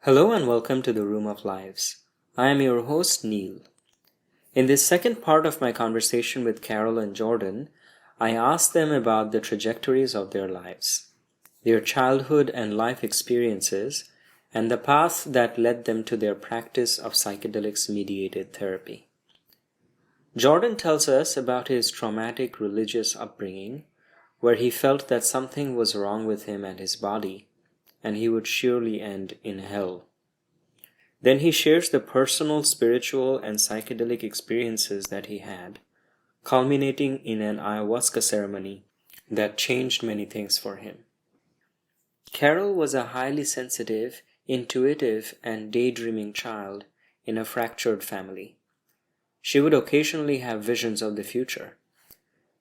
Hello and welcome to the Room of Lives. I am your host, Neil. In this second part of my conversation with Carol and Jordon, I asked them about the trajectories of their lives, their childhood and life experiences, and the path that led them to their practice of psychedelics-mediated therapy. Jordon tells us about his traumatic religious upbringing, where he felt that something was wrong with him and his body, and he would surely end in hell. Then he shares the personal, spiritual, and psychedelic experiences that he had, culminating in an ayahuasca ceremony that changed many things for him. Carol was a highly sensitive, intuitive, and daydreaming child in a fractured family. She would occasionally have visions of the future.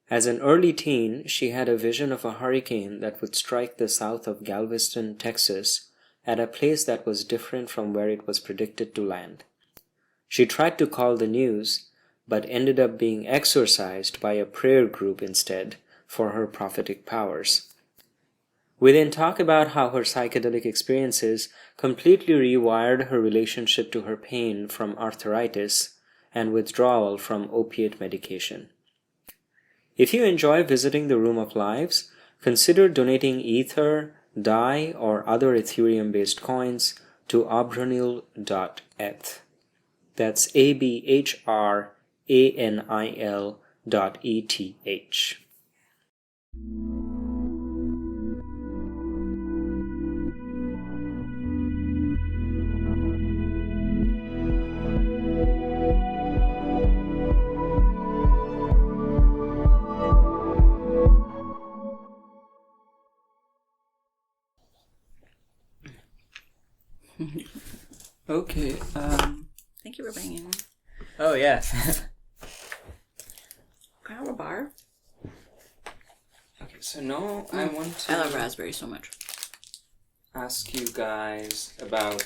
As an early teen, she had a vision of a hurricane that would strike the south of Galveston, Texas, at a place that was different from where it was predicted to land. She tried to call the news, but ended up being exorcised by a prayer group instead for her prophetic powers. We then talk about how her psychedelic experiences completely rewired her relationship to her pain from arthritis and withdrawal from opiate medication. If you enjoy visiting the Room of Lives, consider donating Ether, DAI, or other Ethereum-based coins to abranil.eth. That's abranil.eth. Okay, Thank you for bringing. Oh, yeah. Can I have a bar? Okay, so now I want to I love raspberry so much. ask you guys about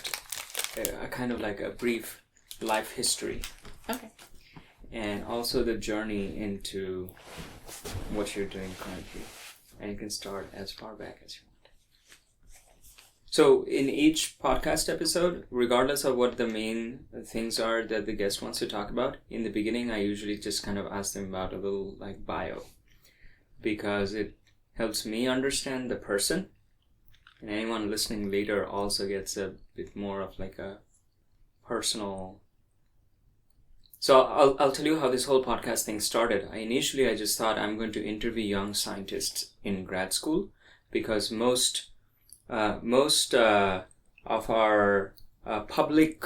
a kind of like a brief life history. Okay. And also the journey into what you're doing currently. And you can start as far back as you want. So in each podcast episode, regardless of what the main things are that the guest wants to talk about, in the beginning I usually just kind of ask them about a little like bio. Because it helps me understand the person. And anyone listening later also gets a bit more of like a personal. So I'll tell you how this whole podcast thing started. Initially I just thought I'm going to interview young scientists in grad school because most of our public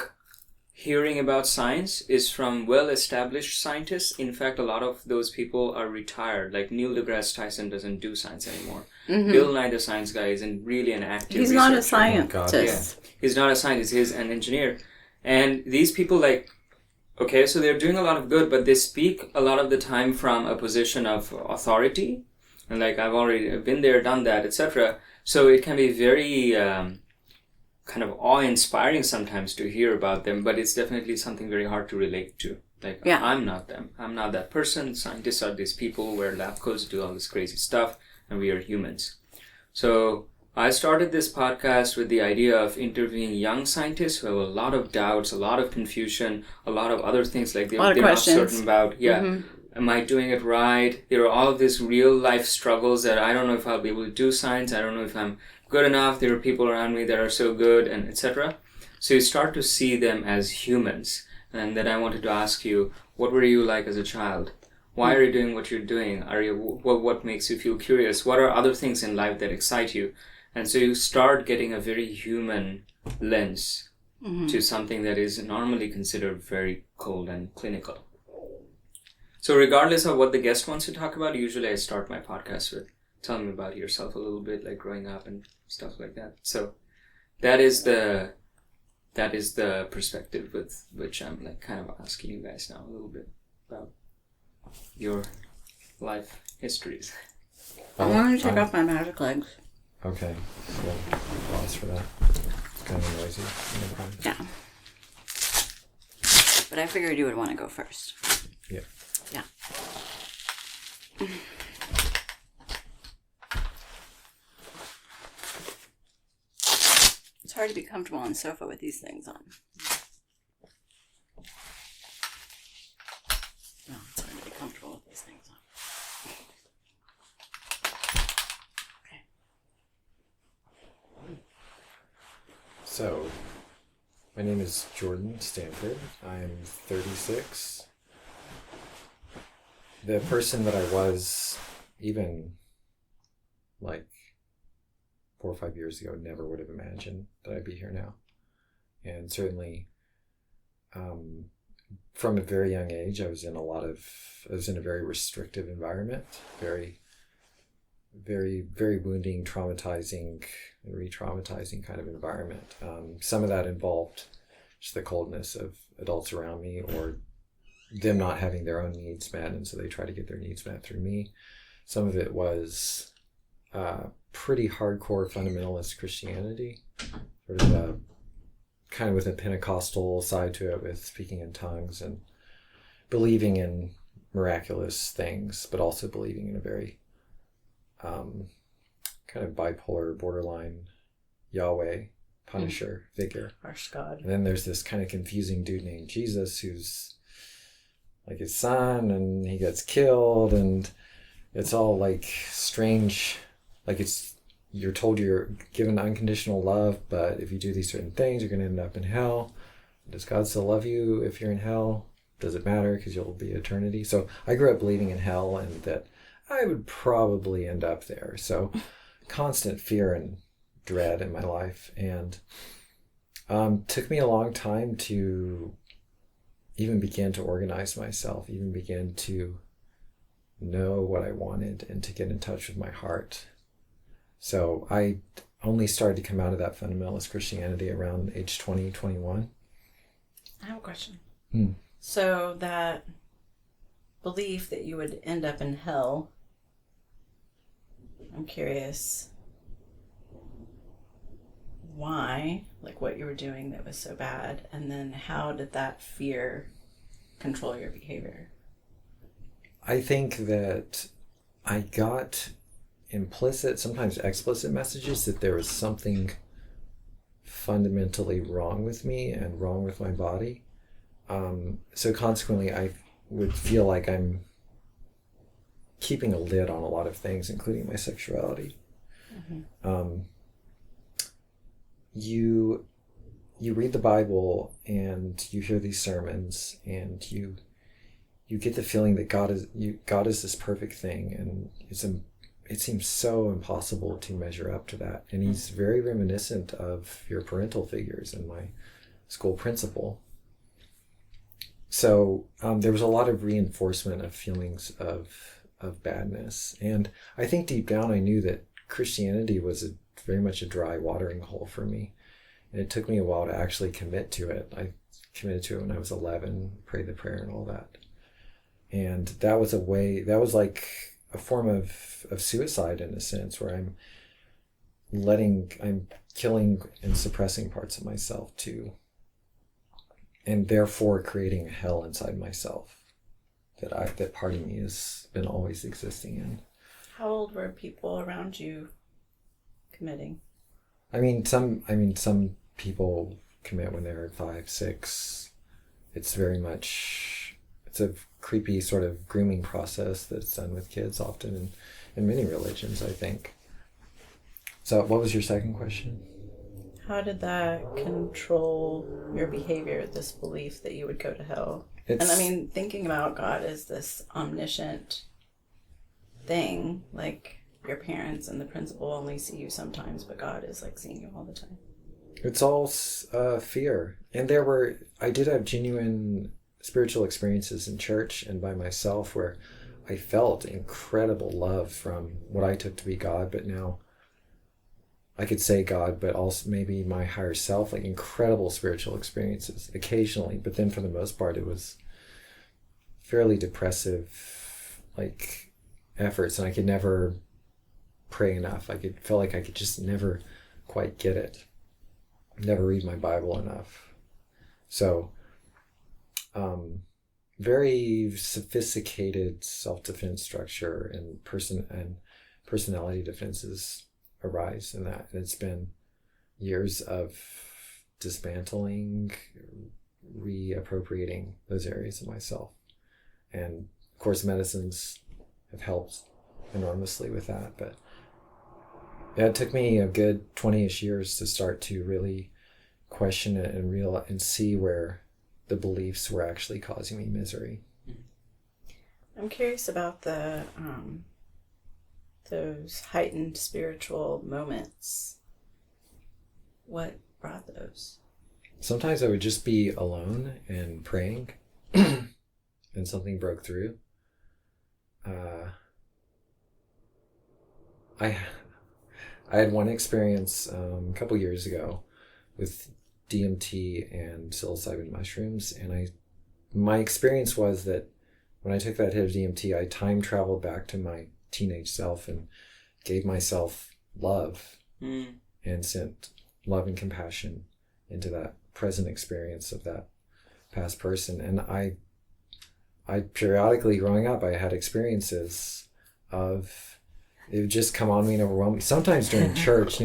hearing about science is from well-established scientists. In fact, a lot of those people are retired. Like Neil deGrasse Tyson doesn't do science anymore. Mm-hmm. Bill Nye the Science Guy isn't really an active He's researcher. not a scientist. Yeah. He's not a scientist. He's an engineer. And these people okay, so they're doing a lot of good, but they speak a lot of the time from a position of authority. And I've already been there, done that, etc. So it can be very kind of awe-inspiring sometimes to hear about them, but it's definitely something very hard to relate to. I'm not them. I'm not that person. Scientists are these people who wear lab coats, do all this crazy stuff, and we are humans. So I started this podcast with the idea of interviewing young scientists who have a lot of doubts, a lot of confusion, a lot of other things they're not certain about. Yeah. Mm-hmm. Am I doing it right? There are all of these real life struggles that I don't know if I'll be able to do science. I don't know if I'm good enough. There are people around me that are so good, and etc. So you start to see them as humans. And then I wanted to ask you, what were you like as a child? Why are you doing what you're doing? What makes you feel curious? What are other things in life that excite you? And so you start getting a very human lens to something that is normally considered very cold and clinical. So regardless of what the guest wants to talk about, usually I start my podcast with telling me about yourself a little bit, like growing up and stuff like that. So that is the perspective with which I'm kind of asking you guys now a little bit about your life histories. I'm going to take off my magic legs. Okay. Well, pause for that. It's kind of noisy. Yeah. But I figured you would want to go first. Yeah. Yeah. hard to be comfortable on the sofa with these things on. No, it's hard to be comfortable with these things on. Okay. So, my name is Jordon Stanford. I'm 36. The person that I was even like 4 or 5 years ago never would have imagined that I'd be here now. And certainly from a very young age, I was in a very restrictive environment, very, very, very wounding, traumatizing, and re-traumatizing kind of environment. Some of that involved just the coldness of adults around me, or them not having their own needs met, and so they try to get their needs met through me. Some of it was pretty hardcore fundamentalist Christianity, sort of kind of with a Pentecostal side to it, with speaking in tongues and believing in miraculous things, but also believing in a very kind of bipolar, borderline Yahweh Punisher figure. Harsh God. And then there's this kind of confusing dude named Jesus who's like his son, and he gets killed, and it's all like strange. Like you're told you're given unconditional love, but if you do these certain things, you're going to end up in hell. Does God still love you if you're in hell? Does it matter, because you'll be eternity? So I grew up believing in hell and that I would probably end up there. So constant fear and dread in my life. And took me a long time to even begin to organize myself, even begin to know what I wanted and to get in touch with my heart. So I only started to come out of that fundamentalist Christianity around age 20, 21. I have a question. So that belief that you would end up in hell, I'm curious why, like what you were doing that was so bad, and then how did that fear control your behavior? I think that I got implicit, sometimes explicit messages that there was something fundamentally wrong with me and wrong with my body. So consequently, I would feel like I'm keeping a lid on a lot of things, including my sexuality. Mm-hmm. You read the Bible and you hear these sermons, and you get the feeling that God is this perfect thing, and it seems so impossible to measure up to that. And he's very reminiscent of your parental figures and my school principal. So there was a lot of reinforcement of feelings of badness. And I think deep down I knew that Christianity was very much a dry watering hole for me. And it took me a while to actually commit to it. I committed to it when I was 11, prayed the prayer and all that. And that was like a form of suicide in a sense, where I'm killing and suppressing parts of myself too, and therefore creating a hell inside myself that part of me has been always existing in. How old were people around you committing? Some people commit when they're 5, 6. It's a creepy sort of grooming process that's done with kids often in many religions, I think. So what was your second question? How did that control your behavior, this belief that you would go to hell? Thinking about God as this omniscient thing, like your parents and the principal only see you sometimes, but God is like seeing you all the time. It's all fear. And I did have genuine spiritual experiences in church and by myself where I felt incredible love from what I took to be God, but now I could say God, but also maybe my higher self, like incredible spiritual experiences occasionally. But then for the most part, it was fairly depressive, like efforts, and I could never pray enough. Felt like I could just never quite get it. Never read my Bible enough. So, very sophisticated self-defense structure and personality defenses arise in that. And it's been years of dismantling, reappropriating those areas of myself. And of course, medicines have helped enormously with that. But yeah, it took me a good 20-ish years to start to really question it and see where the beliefs were actually causing me misery. I'm curious about the those heightened spiritual moments. What brought those? Sometimes I would just be alone and praying and something broke through. I had one experience a couple years ago with DMT and psilocybin mushrooms, and my experience was that when I took that hit of DMT, I time traveled back to my teenage self and gave myself love and sent love and compassion into that present experience of that past person. And I periodically growing up, I had experiences of, it would just come on me and overwhelm me. Sometimes during church,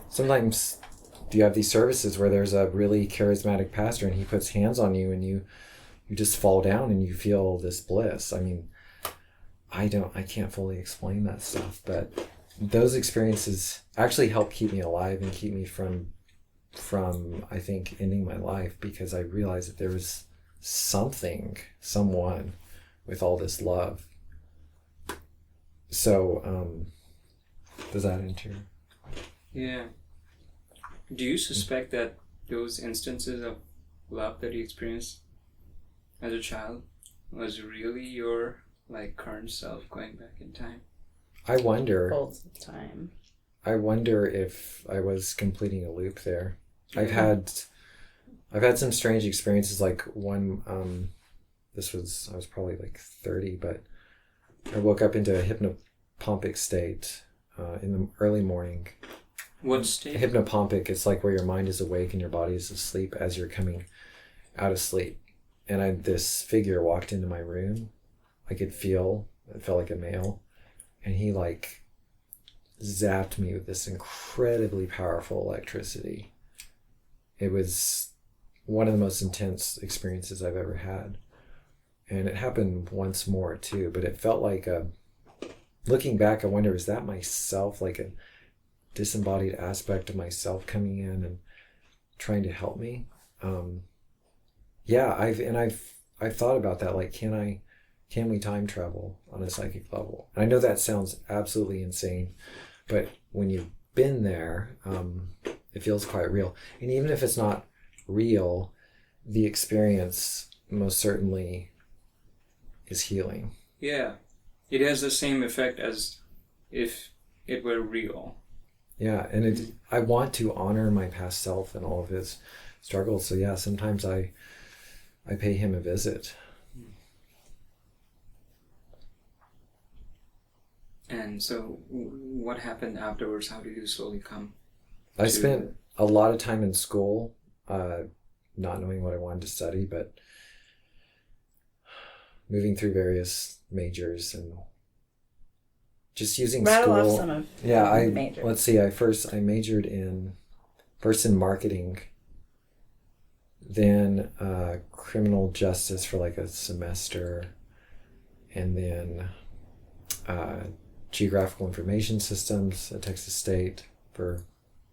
sometimes you have these services where there's a really charismatic pastor and he puts hands on you and you just fall down and you feel this bliss. I mean, I can't fully explain that stuff, but those experiences actually help keep me alive and keep me from I think ending my life, because I realized that there was someone with all this love. So does that enter? Yeah. Do you suspect that those instances of love that you experienced as a child was really your current self going back in time? I wonder. All the time. I wonder if I was completing a loop there. I've had some strange experiences. Like one, I was probably 30, but I woke up into a hypnopompic state in the early morning. What state? Hypnopompic, it's like where your mind is awake and your body is asleep as you're coming out of sleep. And this figure walked into my room. It felt like a male. And he zapped me with this incredibly powerful electricity. It was one of the most intense experiences I've ever had. And it happened once more too, but it felt like looking back, I wonder, is that myself, like a disembodied aspect of myself coming in and trying to help me? Yeah, I've thought about that. Can we time travel on a psychic level? And I know that sounds absolutely insane, but when you've been there, it feels quite real. And even if it's not real, the experience most certainly is healing. Yeah. It has the same effect as if it were real. Yeah, and I want to honor my past self and all of his struggles. So yeah, sometimes I pay him a visit. And so what happened afterwards? How did you slowly come? I spent a lot of time in school, not knowing what I wanted to study, but moving through various majors and just using Rattle school. Off some of majors. Let's see. I majored in marketing, then criminal justice for a semester, and then geographical information systems at Texas State for a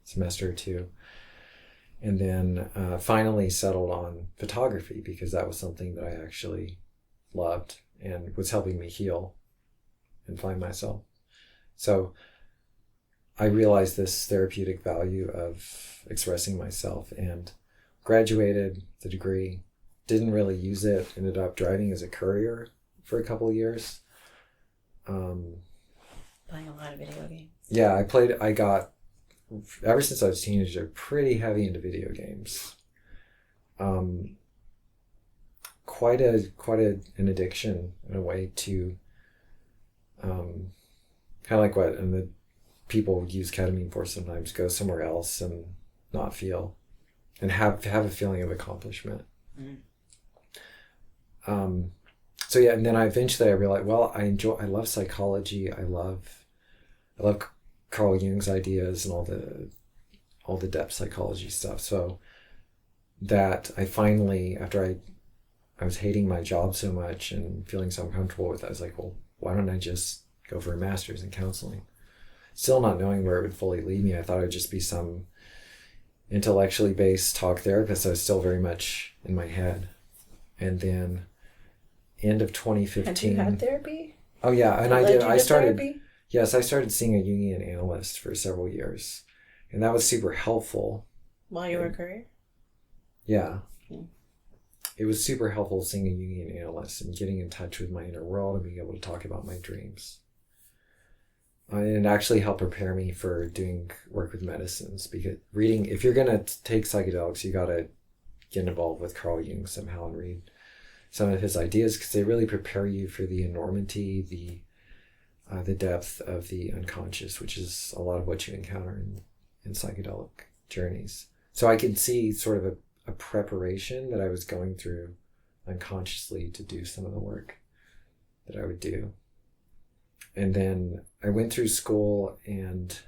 semester or two, and then finally settled on photography because that was something that I actually loved and was helping me heal and find myself. So I realized this therapeutic value of expressing myself and graduated the degree, didn't really use it, ended up driving as a courier for a couple of years. Playing a lot of video games. Yeah, I got, ever since I was a teenager, pretty heavy into video games. Quite an addiction in a way to kind of like what and the people use ketamine for sometimes, go somewhere else and not feel and have a feeling of accomplishment. So yeah, and then I realized, well, I love psychology. I love Carl Jung's ideas and all the all the depth psychology stuff. So that I finally, after I was hating my job so much and feeling so uncomfortable with it, I was like, well, why don't I just go for a master's in counseling? Still not knowing where it would fully lead me. I thought it would just be some intellectually based talk therapist. I was still very much in my head. And then end of 2015. Had you had therapy? Oh yeah, and I started therapy? Yes, I started seeing a Jungian analyst for several years. And that was super helpful. While you were a career? Yeah. It was super helpful seeing a Jungian analyst and getting in touch with my inner world and being able to talk about my dreams. And it actually helped prepare me for doing work with medicines, because if you're going to take psychedelics, you got to get involved with Carl Jung somehow and read some of his ideas, because they really prepare you for the enormity, the depth of the unconscious, which is a lot of what you encounter in psychedelic journeys. So I could see sort of a preparation that I was going through unconsciously to do some of the work that I would do. And then I went through school and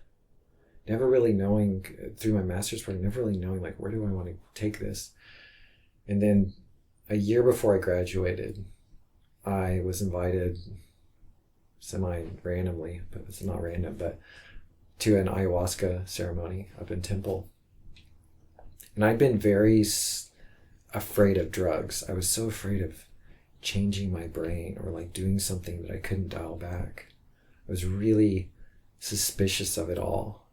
never really knowing, through my master's program, never really knowing, like, where do I want to take this? And then a year before I graduated, I was invited semi-randomly, but it's not random, but to an ayahuasca ceremony up in Temple. And I'd been very afraid of drugs. I was so afraid of changing my brain or like doing something that I couldn't dial back. I was really suspicious of it all.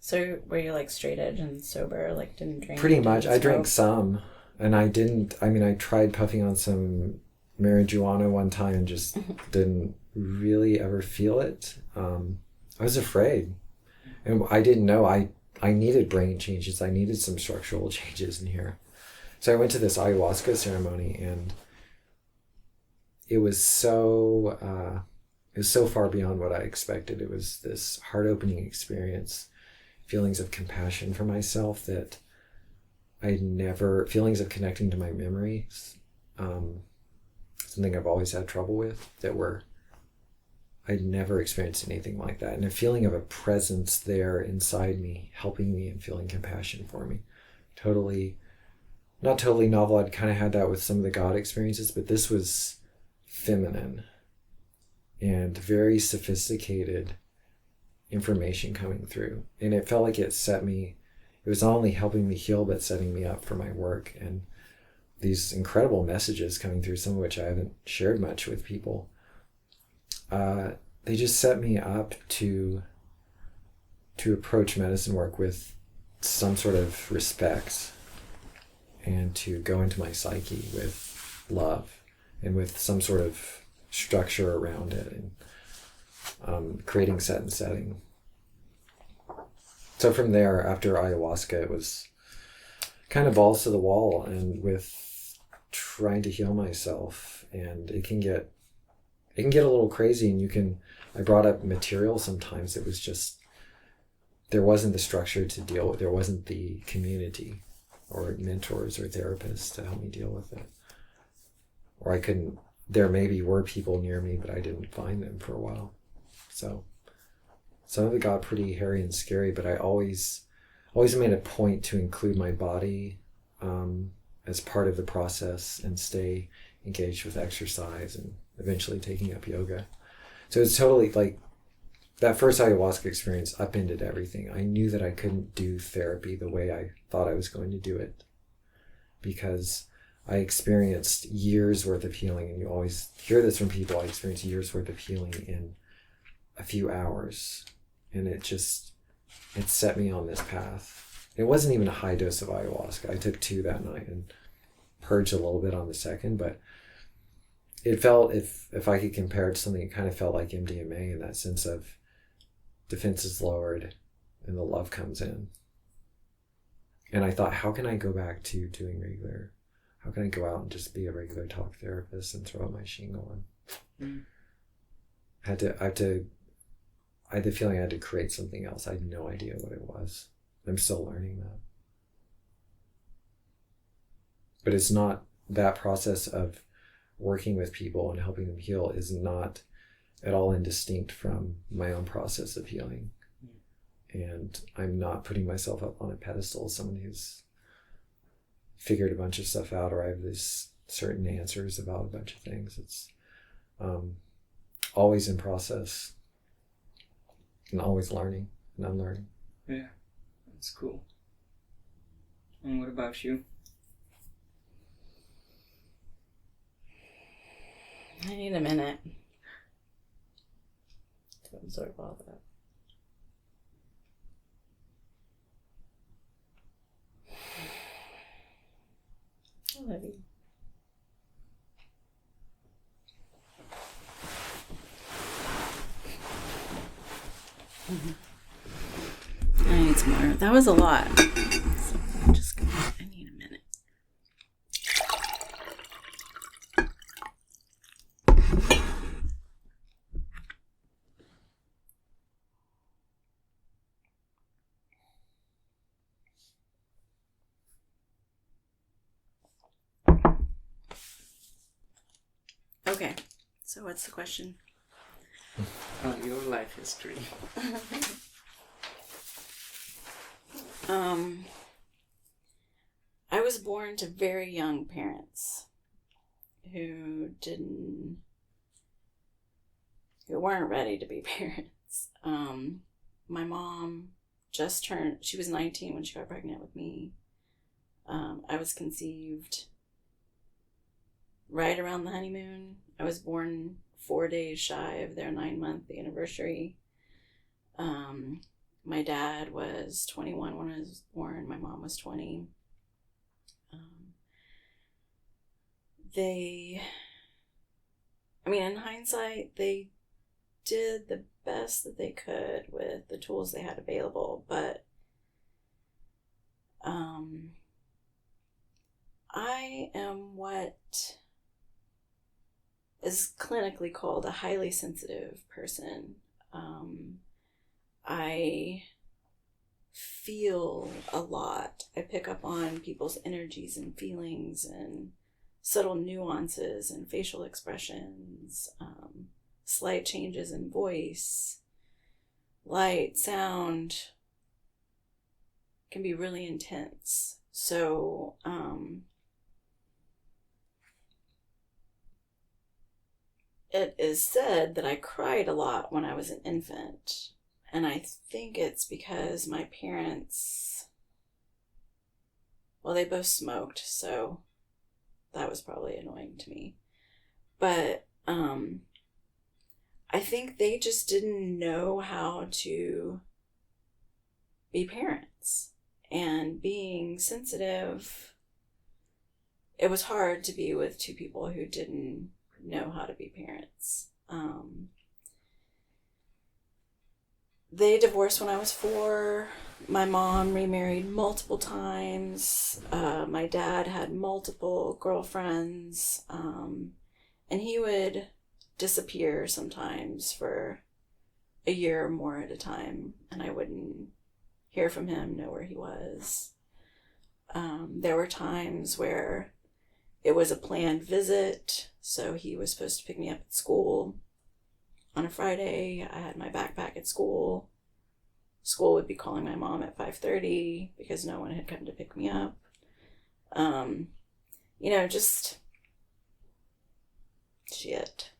So were you like straight edge and sober, like didn't drink? Pretty much. I drank some, and I tried puffing on some marijuana one time and just didn't really ever feel it. I was afraid, and I didn't know I needed brain changes. I needed some structural changes in here. So I went to this ayahuasca ceremony, and it was so far beyond what I expected. It was this heart-opening experience, feelings of compassion for myself that feelings of connecting to my memories, something I've always had trouble with, I'd never experienced anything like that. And a feeling of a presence there inside me, helping me and feeling compassion for me. Not totally novel. I'd kind of had that with some of the God experiences, but this was feminine and very sophisticated information coming through. And it felt like it was not only helping me heal, but setting me up for my work. And these incredible messages coming through, some of which I haven't shared much with people. They just set me up to approach medicine work with some sort of respect and to go into my psyche with love and with some sort of structure around it and creating set and setting. So from there, after ayahuasca, it was kind of balls to the wall and with trying to heal myself, and it can get a little crazy, and I brought up material sometimes. It was just, there wasn't the structure to deal with. There wasn't the community or mentors or therapists to help me deal with it. Or there maybe were people near me, but I didn't find them for a while. So some of it got pretty hairy and scary, but I always made a point to include my body as part of the process and stay engaged with exercise and eventually taking up yoga. So it's totally like that first ayahuasca experience upended everything. I knew that I couldn't do therapy the way I thought I was going to do it, because I experienced years worth of healing, and you always hear this from people. I experienced years worth of healing in a few hours, and it set me on this path. It wasn't even a high dose of ayahuasca. I took 2 that night and purged a little bit on the second, but it felt, if I could compare it to something, it kind of felt like MDMA in that sense of defenses lowered and the love comes in. And I thought, how can I go back to doing how can I go out and just be a regular talk therapist and throw out my shingle? And I had the feeling I had to create something else. I had no idea what it was. I'm still learning that. But it's not, that process of working with people and helping them heal is not at all indistinct from my own process of healing. And I'm not putting myself up on a pedestal as someone who's figured a bunch of stuff out, or I have these certain answers about a bunch of things. It's always in process and always learning and unlearning. Yeah, that's cool. And what about you? I need a minute to absorb all that. I love you. I need some more. That was a lot. So I'm just gonna, I need a minute. Okay, so what's the question? Your life history. I was born to very young parents who weren't ready to be parents. My mom she was 19 when she got pregnant with me. I was conceived right around the honeymoon. I was born 4 days shy of their 9-month anniversary. My dad was 21 when I was born. My mom was 20. In hindsight, they did the best that they could with the tools they had available, but I am what is clinically called a highly sensitive person. I feel a lot. I pick up on people's energies and feelings and subtle nuances and facial expressions, slight changes in voice, light, sound, can be really intense. So, it is said that I cried a lot when I was an infant. And I think it's because my parents, well, they both smoked, so that was probably annoying to me. But I think they just didn't know how to be parents. And being sensitive, it was hard to be with two people who didn't know how to be parents. They divorced when I was 4. My mom remarried multiple times. My dad had multiple girlfriends. And he would disappear sometimes for a year or more at a time. And I wouldn't hear from him, know where he was. There were times where it was a planned visit. So he was supposed to pick me up at school on a Friday. I had my backpack at school. School would be calling my mom at 5:30 because no one had come to pick me up. Just shit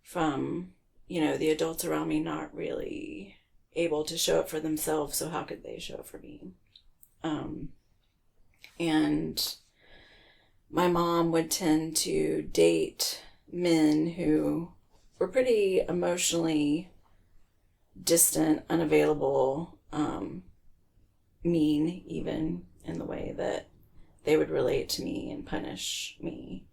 from, the adults around me not really able to show up for themselves. So how could they show up for me? And my mom would tend to date men who were pretty emotionally distant, unavailable, mean, even in the way that they would relate to me and punish me.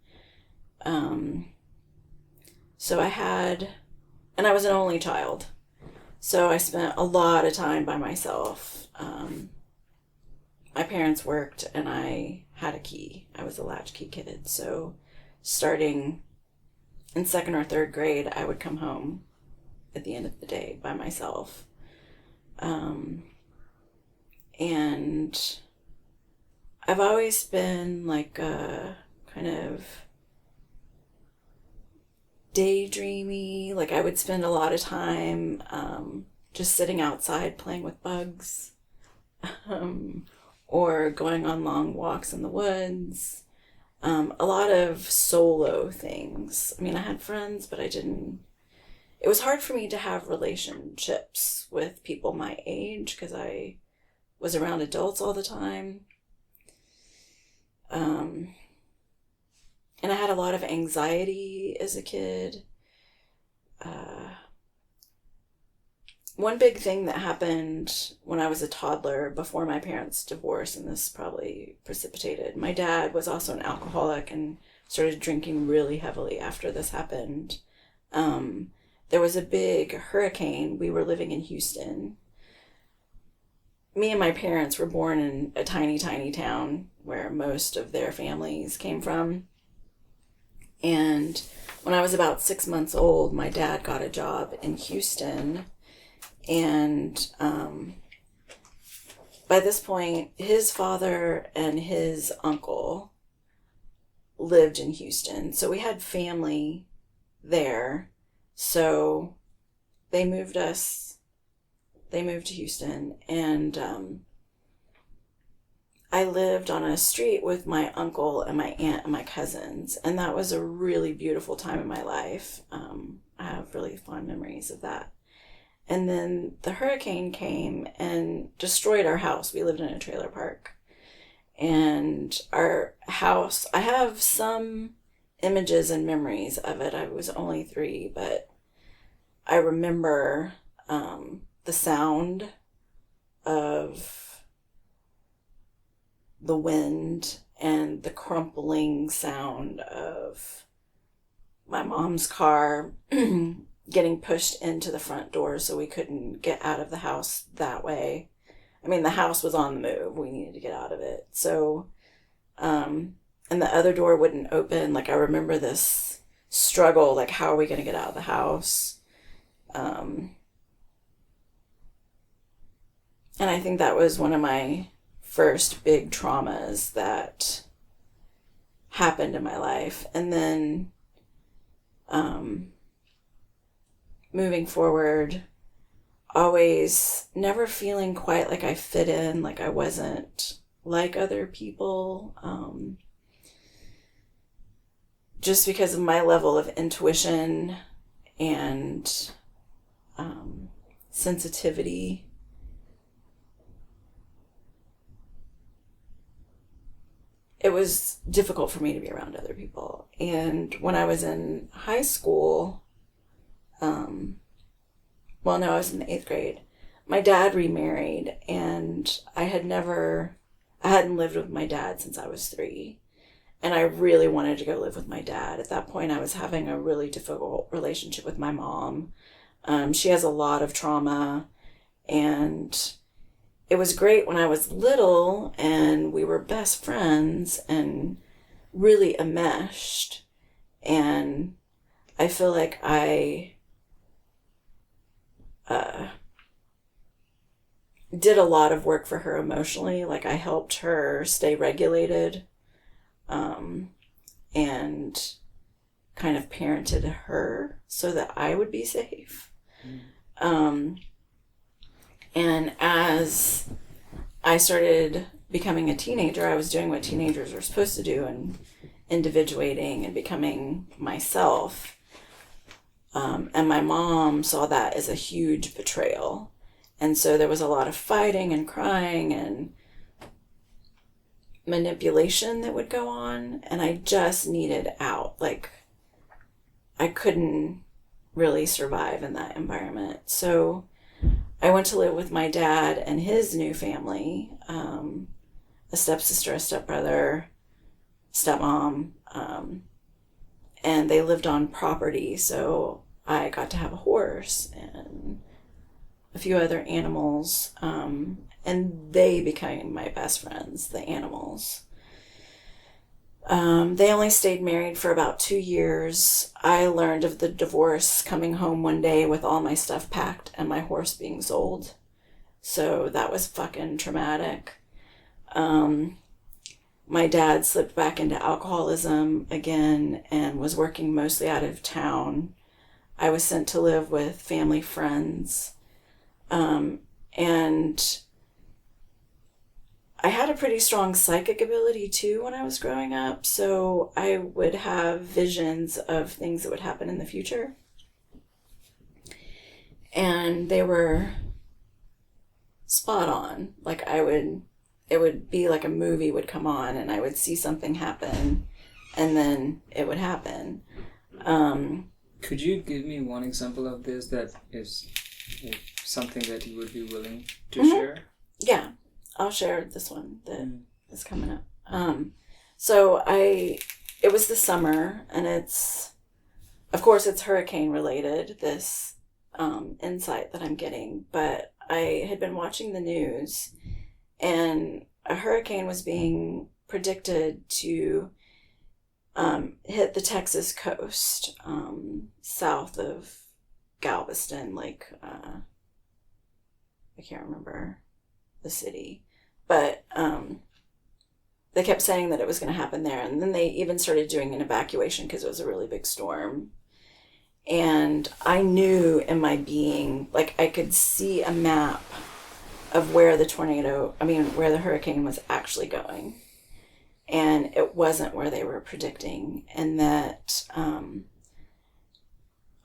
So I was an only child. So I spent a lot of time by myself. My parents worked and I had a key. I was a latchkey kid. So starting in 2nd or 3rd grade, I would come home at the end of the day by myself. And I've always been like a kind of daydreamy. Like I would spend a lot of time just sitting outside playing with bugs, or going on long walks in the woods. A lot of solo things. I mean, I had friends, but it was hard for me to have relationships with people my age because I was around adults all the time. And I had a lot of anxiety as a kid. One big thing that happened when I was a toddler before my parents' divorce, and this probably precipitated, my dad was also an alcoholic and started drinking really heavily after this happened. There was a big hurricane. We were living in Houston. Me and my parents were born in a tiny, tiny town where most of their families came from. And when I was about 6 months old, my dad got a job in Houston. And by this point, his father and his uncle lived in Houston. So we had family there. So they moved to Houston. And I lived on a street with my uncle and my aunt and my cousins. And that was a really beautiful time in my life. I have really fond memories of that. And then the hurricane came and destroyed our house. We lived in a trailer park. And our house, I have some images and memories of it. I was only 3, but I remember the sound of the wind and the crumpling sound of my mom's car getting pushed into the front door so we couldn't get out of the house that way. I mean, the house was on the move. We needed to get out of it. So, and the other door wouldn't open. Like, I remember this struggle, like, how are we going to get out of the house? And I think that was one of my first big traumas that happened in my life. And then, moving forward, always never feeling quite like I fit in, like I wasn't like other people, just because of my level of intuition and sensitivity. It was difficult for me to be around other people. And when I was in high school, I was in the 8th grade. My dad remarried, and I hadn't lived with my dad since I was 3. And I really wanted to go live with my dad. At that point, I was having a really difficult relationship with my mom. She has a lot of trauma, and it was great when I was little, and we were best friends and really enmeshed. And I feel like I did a lot of work for her emotionally. Like, I helped her stay regulated, and kind of parented her so that I would be safe. And as I started becoming a teenager, I was doing what teenagers are supposed to do and individuating and becoming myself. And my mom saw that as a huge betrayal. And so there was a lot of fighting and crying and manipulation that would go on. And I just needed out. Like, I couldn't really survive in that environment. So I went to live with my dad and his new family, a stepsister, a stepbrother, stepmom, and they lived on property. So I got to have a horse and a few other animals, and they became my best friends, the animals. They only stayed married for about 2 years. I learned of the divorce coming home one day with all my stuff packed and my horse being sold. So that was fucking traumatic. My dad slipped back into alcoholism again and was working mostly out of town. I was sent to live with family friends. And I had a pretty strong psychic ability too when I was growing up. So I would have visions of things that would happen in the future. And they were spot on. Like it would be like a movie would come on and I would see something happen and then it would happen. Could you give me one example of this that is something that you would be willing to share? Yeah, I'll share this one that is coming up. So it was the summer, and of course it's hurricane related, this insight that I'm getting, but I had been watching the news, and a hurricane was being predicted to hit the Texas coast, south of Galveston, like, I can't remember the city, but they kept saying that it was going to happen there, and then they even started doing an evacuation because it was a really big storm. And I knew in my being, like, I could see a map of where the hurricane was actually going. And it wasn't where they were predicting. And that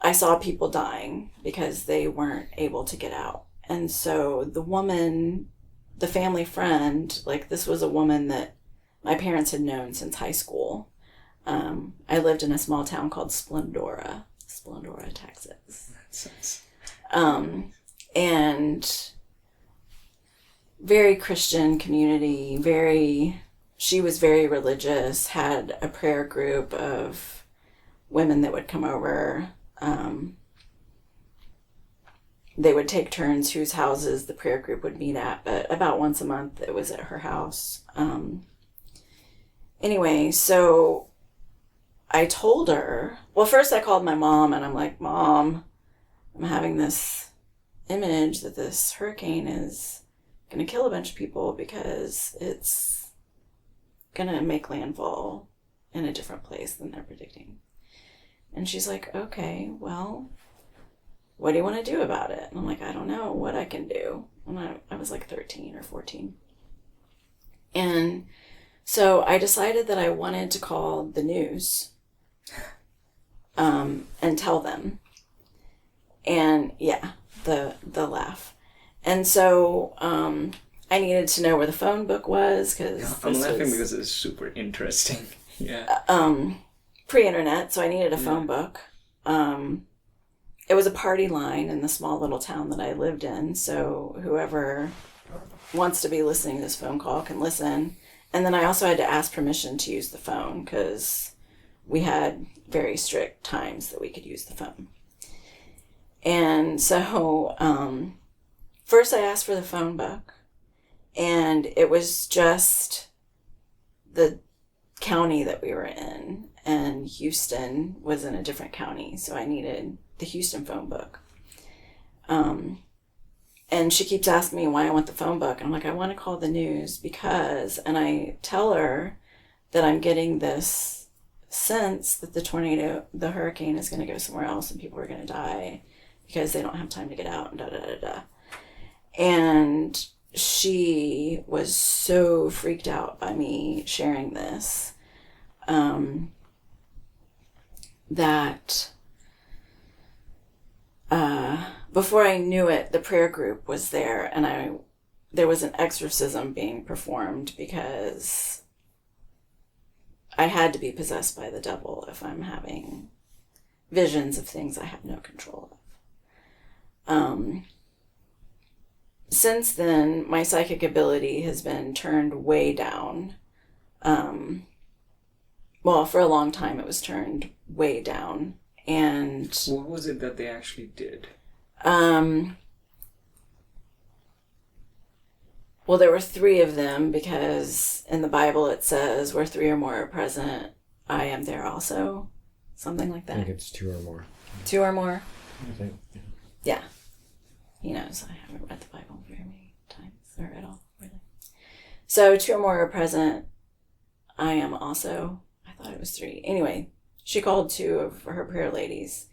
I saw people dying because they weren't able to get out. And so the woman, the family friend, like, this was a woman that my parents had known since high school. I lived in a small town called Splendora, Texas. That's And very Christian community, she was very religious, had a prayer group of women that would come over. They would take turns whose houses the prayer group would meet at, but about once a month it was at her house. Anyway, so I told her, well, first I called my mom and I'm like, Mom, I'm having this image that this hurricane is going to kill a bunch of people because it's going to make landfall in a different place than they're predicting. And she's like, okay, well, what do you want to do about it? And I'm like, I don't know what I can do. And I was like 13 or 14. And so I decided that I wanted to call the news and tell them. And yeah, the laugh. And so I needed to know where the phone book was because I'm laughing because it's super interesting. Yeah. Pre-internet, so I needed a phone book. It was a party line in the small little town that I lived in, so whoever wants to be listening to this phone call can listen. And then I also had to ask permission to use the phone because we had very strict times that we could use the phone. And so first I asked for the phone book, and it was just the county that we were in, and Houston was in a different county, so I needed the Houston phone book. And she keeps asking me why I want the phone book, and I'm like, I want to call the news because, and I tell her that I'm getting this sense that the hurricane is going to go somewhere else and people are going to die because they don't have time to get out and da-da-da-da. And she was so freaked out by me sharing this that before I knew it, the prayer group was there, and there was an exorcism being performed because I had to be possessed by the devil if I'm having visions of things I have no control of. Since then, my psychic ability has been turned way down. Well, for a long time it was turned way down. And what was it that they actually did? Well, there were 3 of them because in the Bible it says where 3 or more are present, I am there also. Something like that. I think it's 2 or more. 2 or more? I think. Yeah. He knows I haven't read the Bible very many times, or at all, really. So 2 or more are present, I am also. I thought it was 3. Anyway, she called 2 of her prayer ladies,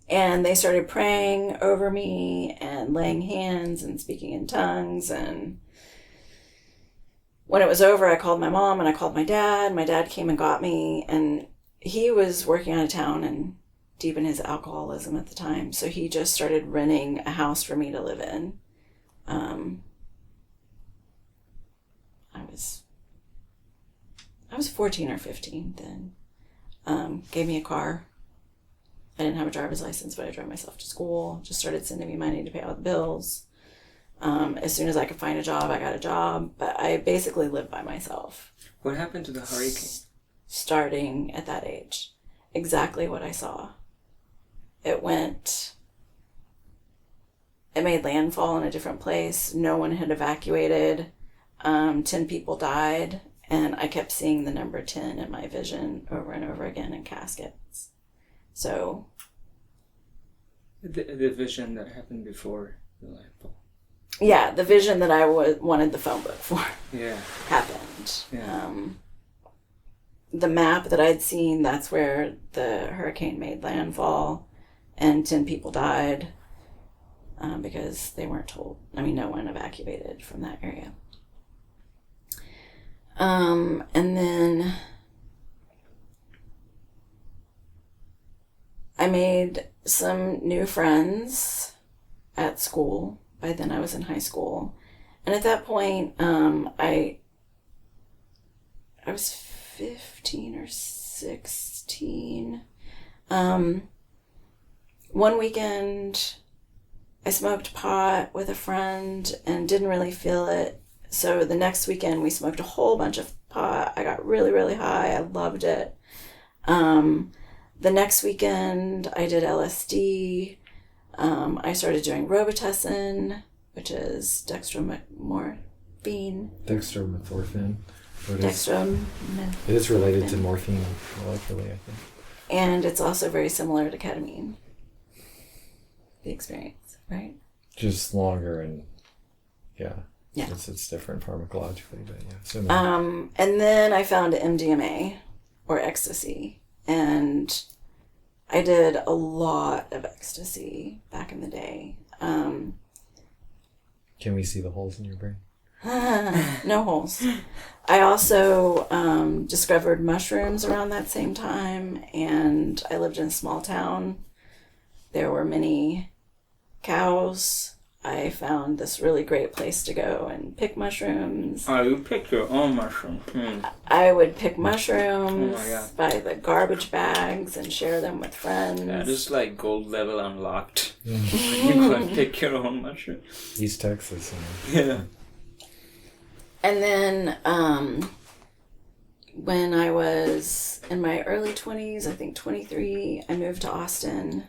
And they started praying over me and laying hands and speaking in tongues. And when it was over, I called my mom and I called my dad. My dad came and got me, and he was working out of town and deep in his alcoholism at the time. So he just started renting a house for me to live in. I was 14 or 15 then. Gave me a car. I didn't have a driver's license, but I drove myself to school. Just started sending me money to pay all the bills. As soon as I could find a job, I got a job. But I basically lived by myself. What happened to the hurricane? Starting at that age. Exactly what I saw. It made landfall in a different place. No one had evacuated. 10 people died. And I kept seeing the number 10 in my vision over and over again in caskets. So... The vision that happened before the landfall. Yeah, the vision that I wanted the phone book for. Yeah. Happened. Yeah. The map that I'd seen, that's where the hurricane made landfall, and 10 people died because they weren't told. I mean, no one evacuated from that area. And then I made some new friends at school. By then I was in high school. And at that point, I was 15 or 16. One weekend, I smoked pot with a friend and didn't really feel it. So the next weekend, we smoked a whole bunch of pot. I got really, really high. I loved it. The next weekend, I did LSD. I started doing Robitussin, which is dextromorphine. Dextromethorphan. It is related to morphine molecularly, I think. And it's also very similar to ketamine. The experience, right? Just longer and Yeah. It's different pharmacologically, but yeah. Similar. And then I found MDMA or ecstasy, and I did a lot of ecstasy back in the day. Can we see the holes in your brain? No holes. I also discovered mushrooms around that same time, and I lived in a small town. There were many cows. I found this really great place to go and pick mushrooms. Oh, you picked your own mushroom. I would pick mushrooms by the garbage bags and share them with friends. That is like gold level unlocked. You can pick your own mushroom. East Texas. Yeah. And then when I was in my early 20s, I think 23, I moved to Austin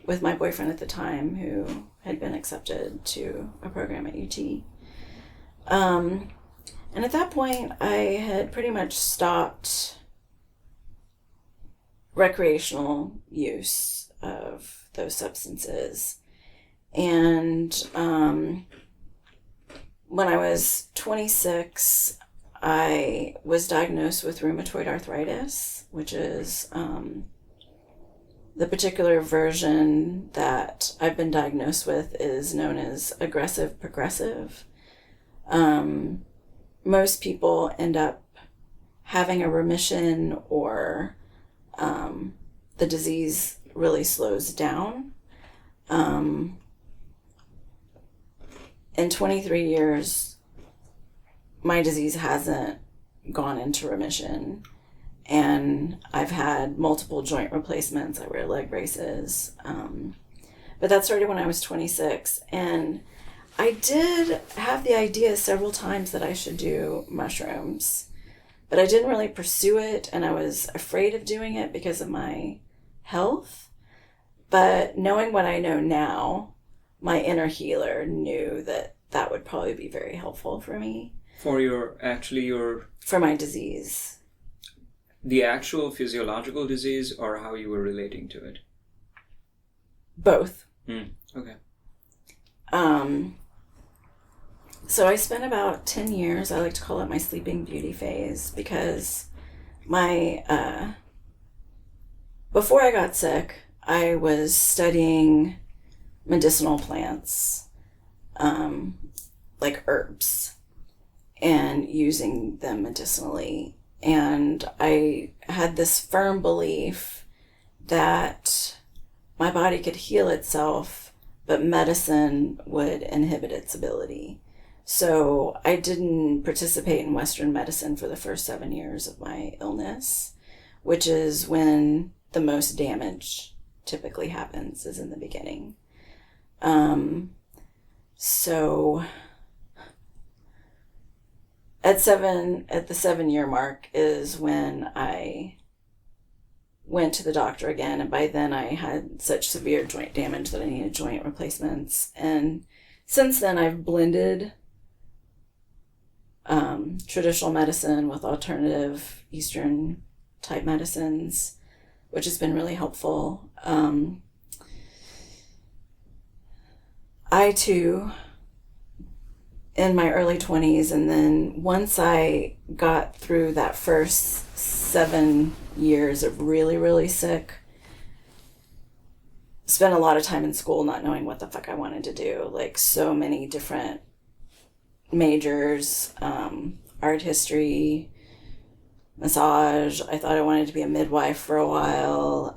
with my boyfriend at the time, who had been accepted to a program at UT. And at that point, I had pretty much stopped recreational use of those substances. And when I was 26, I was diagnosed with rheumatoid arthritis, which is the particular version that I've been diagnosed with is known as aggressive progressive. Most people end up having a remission, or the disease really slows down. In 23 years, my disease hasn't gone into remission. And I've had multiple joint replacements. I wear leg braces. But that started when I was 26. And I did have the idea several times that I should do mushrooms. But I didn't really pursue it. And I was afraid of doing it because of my health. But knowing what I know now, my inner healer knew that that would probably be very helpful for me. For For my disease. The actual physiological disease, or how you were relating to it? Both. Okay. So I spent about 10 years, I like to call it my sleeping beauty phase, because before I got sick, I was studying medicinal plants, like herbs, and using them medicinally. And I had this firm belief that my body could heal itself, but medicine would inhibit its ability. So I didn't participate in Western medicine for the first 7 years of my illness, which is when the most damage typically happens, is in the beginning. So at the 7-year mark is when I went to the doctor again, and by then I had such severe joint damage that I needed joint replacements. And since then I've blended traditional medicine with alternative Eastern type medicines, which has been really helpful. I too, in my early 20s, and then once I got through that first 7 years of really, really sick, spent a lot of time in school not knowing what the fuck I wanted to do. Like, so many different majors, art history, massage. I thought I wanted to be a midwife for a while,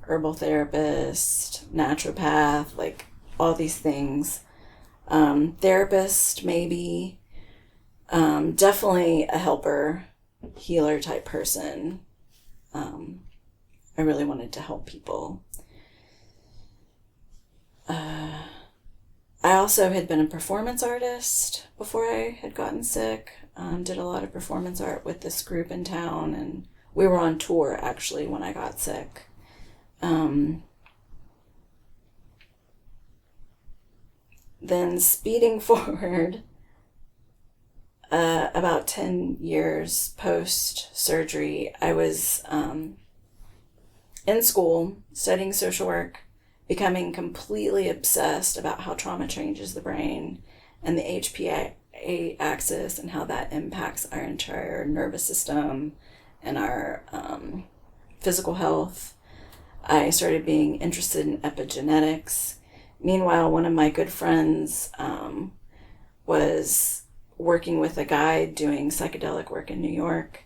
herbal therapist, naturopath, like all these things. Therapist, maybe. Definitely a helper, healer type person. I really wanted to help people. I also had been a performance artist before I had gotten sick. Did a lot of performance art with this group in town, and we were on tour actually when I got sick. Then speeding forward, about 10 years post-surgery, I was in school studying social work, becoming completely obsessed about how trauma changes the brain and the HPA axis and how that impacts our entire nervous system and our physical health. I started being interested in epigenetics. Meanwhile, one of my good friends was working with a guide doing psychedelic work in New York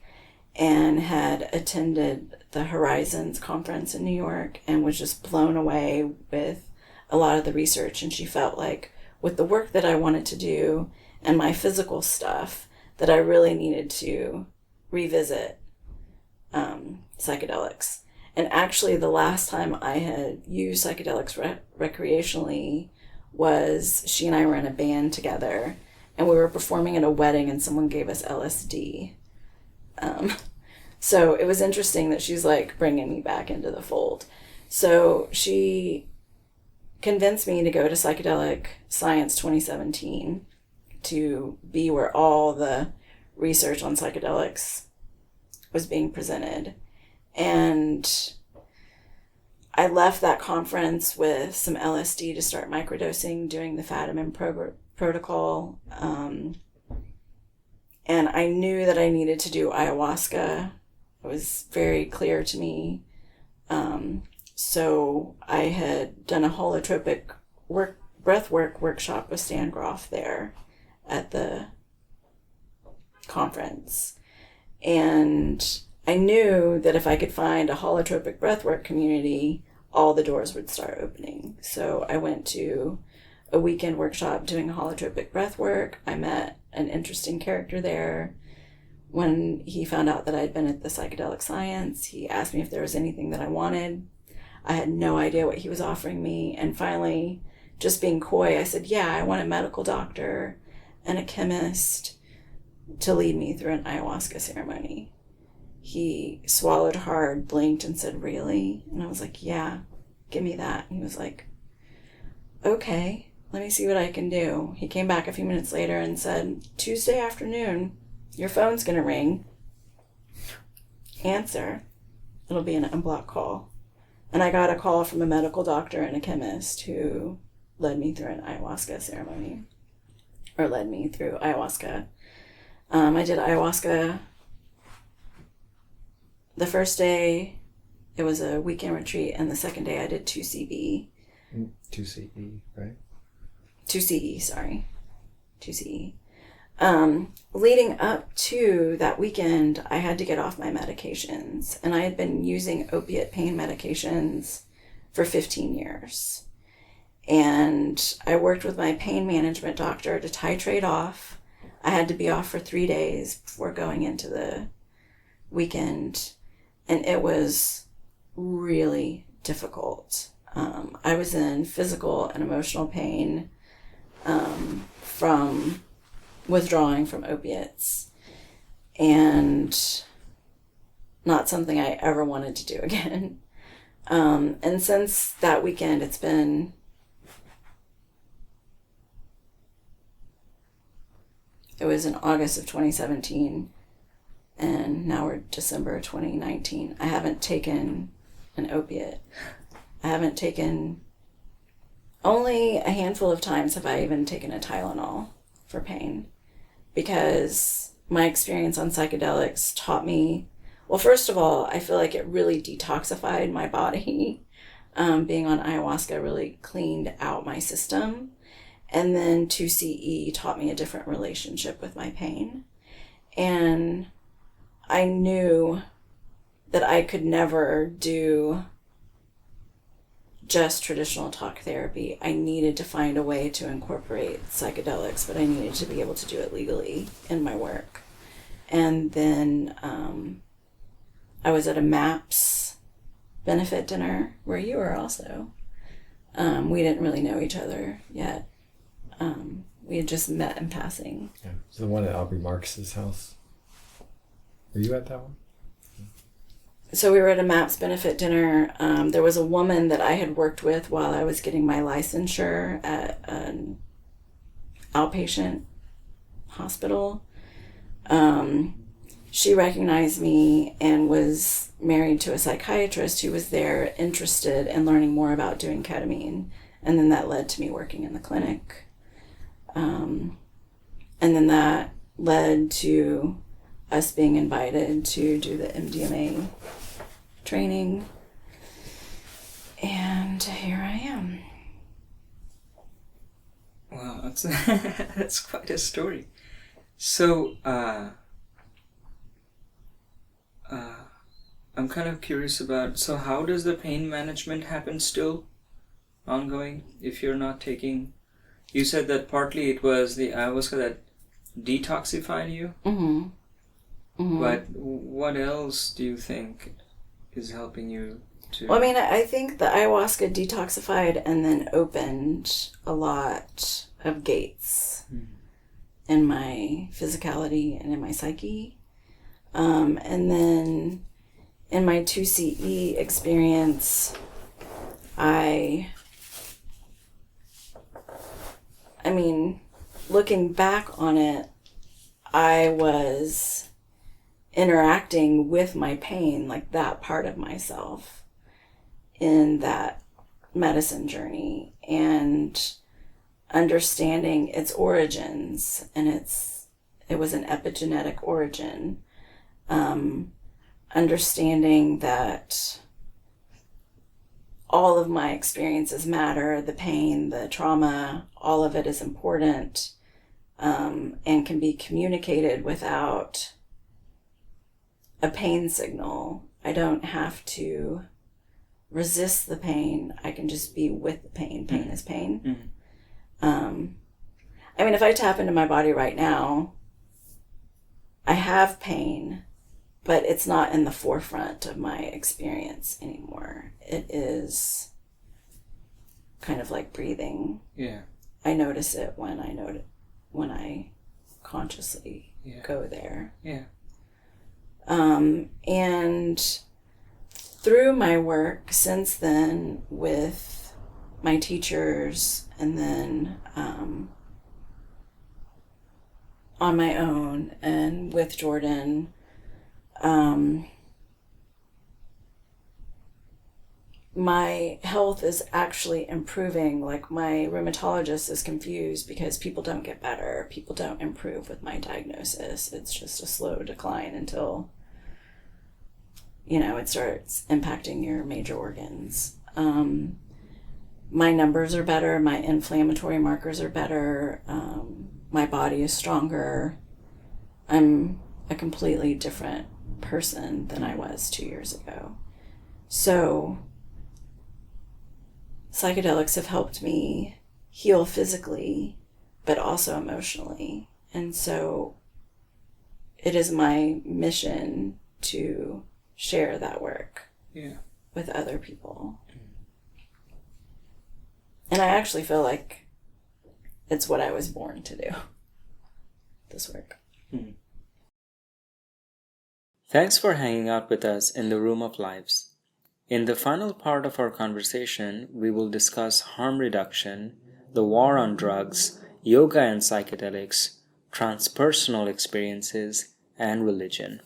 and had attended the Horizons conference in New York and was just blown away with a lot of the research. And she felt like with the work that I wanted to do and my physical stuff, that I really needed to revisit psychedelics. And actually the last time I had used psychedelics recreationally was she and I were in a band together, and we were performing at a wedding and someone gave us LSD. So it was interesting that she's like bringing me back into the fold. So she convinced me to go to Psychedelic Science 2017 to be where all the research on psychedelics was being presented. And I left that conference with some LSD to start microdosing, doing the Fadiman protocol. And I knew that I needed to do ayahuasca. It was very clear to me. So I had done a holotropic breathwork workshop with Stan Groff there at the conference. And I knew that if I could find a holotropic breathwork community, all the doors would start opening. So I went to a weekend workshop doing holotropic breathwork. I met an interesting character there. When he found out that I'd been at the Psychedelic Science, he asked me if there was anything that I wanted. I had no idea what he was offering me. And finally, just being coy, I said, yeah, I want a medical doctor and a chemist to lead me through an ayahuasca ceremony. He swallowed hard, blinked, and said, really? And I was like, yeah, give me that. And he was like, okay, let me see what I can do. He came back a few minutes later and said, Tuesday afternoon, your phone's going to ring. Answer. It'll be an unblocked call. And I got a call from a medical doctor and a chemist who led me through an ayahuasca ceremony, or led me through ayahuasca. I did ayahuasca. The first day, it was a weekend retreat, and the second day I did 2CB. 2CE, right? 2CE, sorry. 2CE. Leading up to that weekend, I had to get off my medications, and I had been using opiate pain medications for 15 years. And I worked with my pain management doctor to titrate off. I had to be off for 3 days before going into the weekend, and it was really difficult. I was in physical and emotional pain from withdrawing from opiates, and not something I ever wanted to do again. And since that weekend, it was in August of 2017, and now we're December 2019. I haven't taken an opiate. I haven't taken, only a handful of times have I even taken a Tylenol for pain, because my experience on psychedelics taught me, well, first of all, I feel like it really detoxified my body. Being on ayahuasca really cleaned out my system. And then 2CE taught me a different relationship with my pain. And I knew that I could never do just traditional talk therapy. I needed to find a way to incorporate psychedelics, but I needed to be able to do it legally in my work. And then I was at a MAPS benefit dinner where you were also. We didn't really know each other yet. We had just met in passing. Yeah, it's the one at Aubrey Marcus's house. Were you at that one? So we were at a MAPS benefit dinner. There was a woman that I had worked with while I was getting my licensure at an outpatient hospital. She recognized me and was married to a psychiatrist who was there interested in learning more about doing ketamine. And then that led to me working in the clinic. And then that led to us being invited to do the MDMA training. And here I am. Wow, that's quite a story. So, I'm kind of curious about, so how does the pain management happen still ongoing if you're not taking, you said that partly it was the ayahuasca that detoxified you? Mm-hmm. Mm-hmm. But what else do you think is helping you to... Well, I mean, I think the ayahuasca detoxified and then opened a lot of gates in my physicality and in my psyche. And then in my 2CE experience, I mean, looking back on it, I was interacting with my pain, like that part of myself, in that medicine journey, and understanding its origins, and it was an epigenetic origin. Understanding that all of my experiences matter, the pain, the trauma, all of it is important, and can be communicated without a pain signal. I don't have to resist the pain. I can just be with the pain. Pain is pain. Mm-hmm. I mean, if I tap into my body right now, I have pain, but it's not in the forefront of my experience anymore. It is kind of like breathing. Yeah. I notice it when I consciously go there. Yeah. And through my work since then with my teachers, and then on my own and with Jordon, my health is actually improving. Like, my rheumatologist is confused because people don't get better. People don't improve with my diagnosis. It's just a slow decline until, it starts impacting your major organs. My numbers are better. My inflammatory markers are better. My body is stronger. I'm a completely different person than I was 2 years ago. So psychedelics have helped me heal physically, but also emotionally. And so it is my mission to share that work with other people. And I actually feel like it's what I was born to do, this work. Thanks for hanging out with us in the Room of Lives. In the final part of our conversation, we will discuss harm reduction, the war on drugs, yoga and psychedelics, transpersonal experiences, and religion.